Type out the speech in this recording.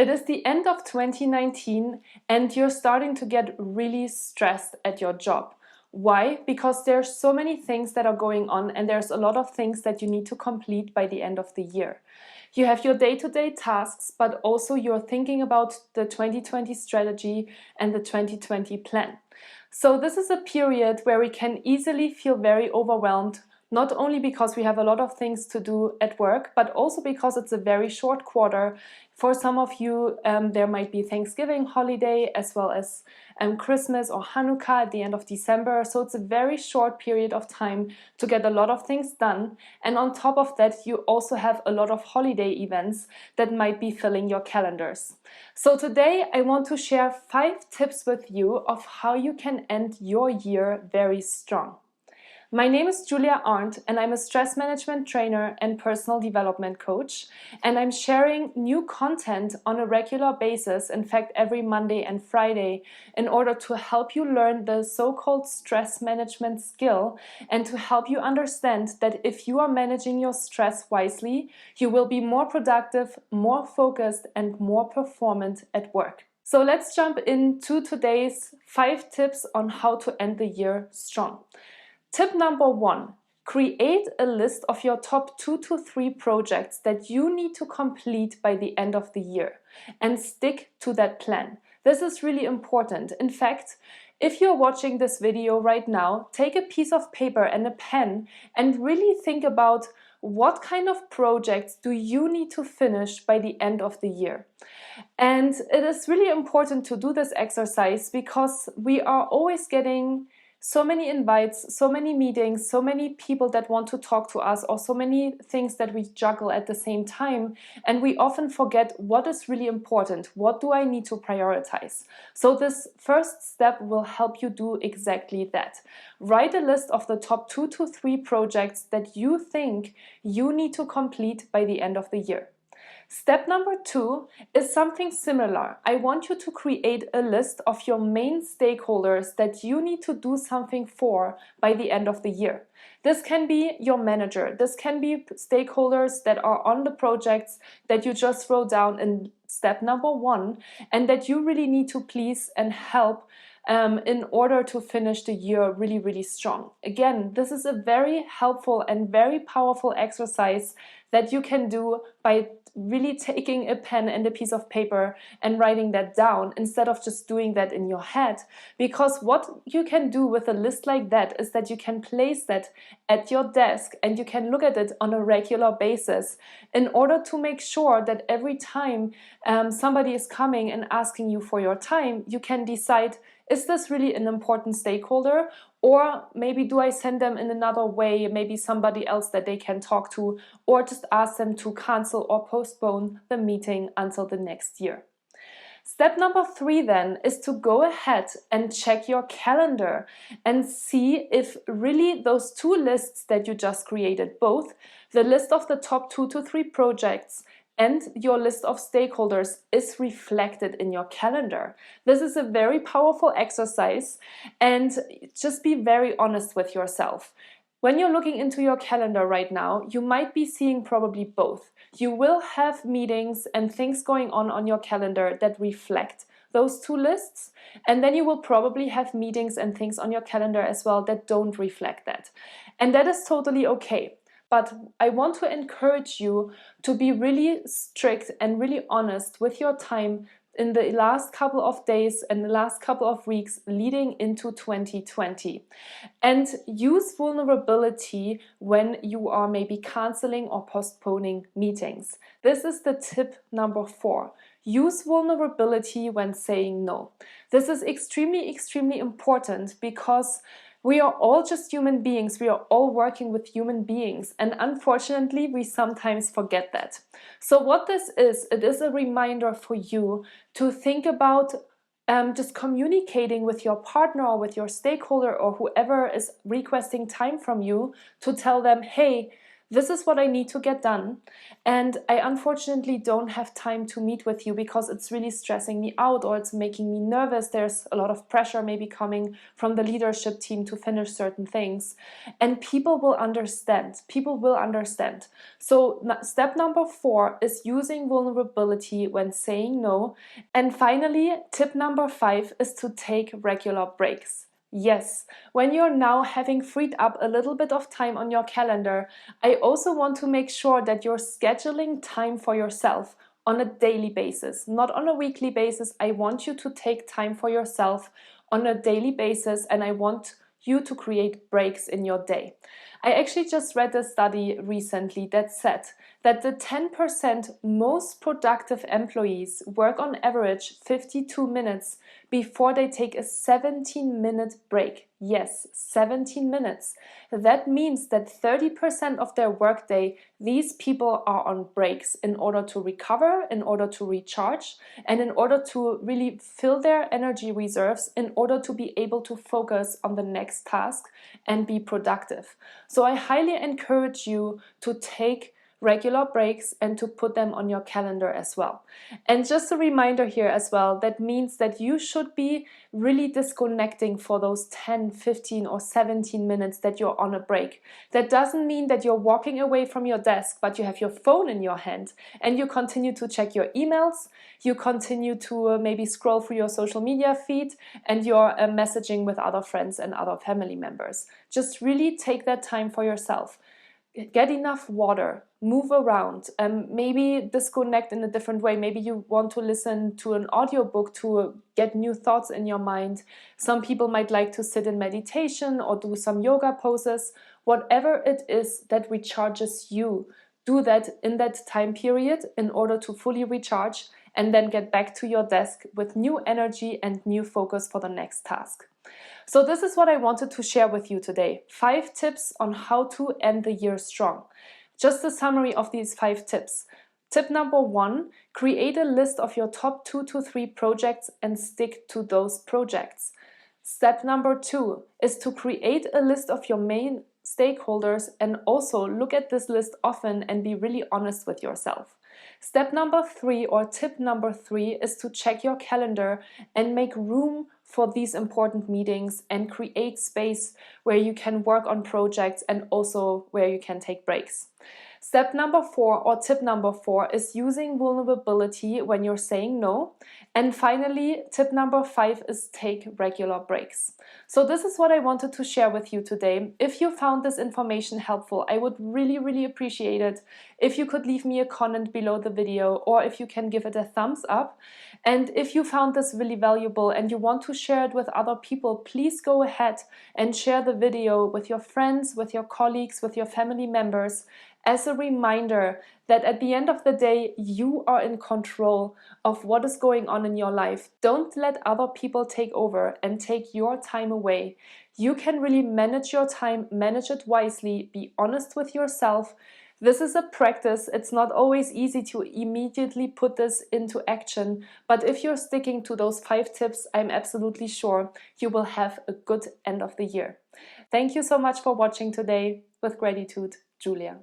It is the end of 2019 and you're starting to get really stressed at your job. Why? Because there's so many things that are going on and there's a lot of things that you need to complete by the end of the year. You have your day-to-day tasks, but also you're thinking about the 2020 strategy and the 2020 plan. So this is a period where we can easily feel very overwhelmed, not only because we have a lot of things to do at work, but also because it's a very short quarter. For some of you, there might be Thanksgiving holiday as well as Christmas or Hanukkah at the end of December. So it's a very short period of time to get a lot of things done. And on top of that, you also have a lot of holiday events that might be filling your calendars. So today I want to share 5 tips with you of how you can end your year very strong. My name is Arndt and I'm a stress management trainer and personal development coach, and I'm sharing new content on a regular basis, in fact every Monday and Friday, in order to help you learn the so-called stress management skill and to help you understand that if you are managing your stress wisely, you will be more productive, more focused and more performant at work. So let's jump into today's 5 tips on how to end the year strong. Tip number 1, create a list of your top 2 to 3 projects that you need to complete by the end of the year and stick to that plan. This is really important. In fact, if you're watching this video right now, take a piece of paper and a pen and really think about what kind of projects do you need to finish by the end of the year. And it is really important to do this exercise because we are always getting so many invites, so many meetings, so many people that want to talk to us, or so many things that we juggle at the same time. And we often forget what is really important. What do I need to prioritize? So this first step will help you do exactly that. Write a list of the top 2 to 3 projects that you think you need to complete by the end of the year. Step number 2 is something similar. I want you to create a list of your main stakeholders that you need to do something for by the end of the year. This can be your manager. This can be stakeholders that are on the projects that you just wrote down in step number 1 and that you really need to please and help in order to finish the year really, really strong. Again, this is a very helpful and very powerful exercise that you can do by really taking a pen and a piece of paper and writing that down instead of just doing that in your head. Because what you can do with a list like that is that you can place that at your desk and you can look at it on a regular basis in order to make sure that every time somebody is coming and asking you for your time, you can decide, is this really an important stakeholder? Or maybe do I send them in another way, maybe somebody else that they can talk to, or just ask them to cancel or postpone the meeting until the next year. Step number 3 then is to go ahead and check your calendar and see if really those 2 lists that you just created, both the list of the top 2 to 3 projects and your list of stakeholders, is reflected in your calendar. This is a very powerful exercise, and just be very honest with yourself. When you're looking into your calendar right now, you might be seeing probably both. You will have meetings and things going on your calendar that reflect those 2 lists, and then you will probably have meetings and things on your calendar as well that don't reflect that. And that is totally okay. But I want to encourage you to be really strict and really honest with your time in the last couple of days and the last couple of weeks leading into 2020. And use vulnerability when you are maybe canceling or postponing meetings. This is the tip number 4. Use vulnerability when saying no. This is extremely, extremely important because we are all just human beings. We are all working with human beings. And unfortunately, we sometimes forget that. So what this is, it is a reminder for you to think about just communicating with your partner or with your stakeholder or whoever is requesting time from you to tell them, hey, This is what I need to get done, and I unfortunately don't have time to meet with you because it's really stressing me out or it's making me nervous. There's a lot of pressure maybe coming from the leadership team to finish certain things, and people will understand. People will understand. So step number 4 is using vulnerability when saying no. And finally, tip number 5 is to take regular breaks. Yes, when you're now having freed up a little bit of time on your calendar, I also want to make sure that you're scheduling time for yourself on a daily basis, not on a weekly basis. I want you to take time for yourself on a daily basis, and I want you to create breaks in your day. I actually just read a study recently that said that the 10% most productive employees work on average 52 minutes before they take a 17-minute break. Yes, 17 minutes. That means that 30% of their workday, these people are on breaks in order to recover, in order to recharge, and in order to really fill their energy reserves in order to be able to focus on the next task and be productive. So I highly encourage you to take regular breaks and to put them on your calendar as well. And just a reminder here as well, that means that you should be really disconnecting for those 10, 15 or 17 minutes that you're on a break. That doesn't mean that you're walking away from your desk, but you have your phone in your hand and you continue to check your emails, you continue to maybe scroll through your social media feed, and you're messaging with other friends and other family members. Just really take that time for yourself. Get enough water, move around, maybe disconnect in a different way. Maybe you want to listen to an audiobook to get new thoughts in your mind. Some people might like to sit in meditation or do some yoga poses. Whatever it is that recharges you, do that in that time period in order to fully recharge and then get back to your desk with new energy and new focus for the next task. So this is what I wanted to share with you today. 5 tips on how to end the year strong. Just a summary of these 5 tips. Tip number 1, create a list of your top 2 to 3 projects and stick to those projects. Step number 2 is to create a list of your main stakeholders and also look at this list often and be really honest with yourself. Step number 3 or tip number 3 is to check your calendar and make room for these important meetings and create space where you can work on projects and also where you can take breaks. Step number 4 or tip number 4 is using vulnerability when you're saying no. And finally, tip number 5 is take regular breaks. So this is what I wanted to share with you today. If you found this information helpful, I would really appreciate it if you could leave me a comment below the video or if you can give it a thumbs up. And if you found this really valuable and you want to share it with other people, please go ahead and share the video with your friends, with your colleagues, with your family members, as a reminder that at the end of the day, you are in control of what is going on in your life. Don't let other people take over and take your time away. You can really manage your time, manage it wisely, be honest with yourself. This is a practice. It's not always easy to immediately put this into action, but if you're sticking to those 5 tips, I'm absolutely sure you will have a good end of the year. Thank you so much for watching today. With gratitude, Julia.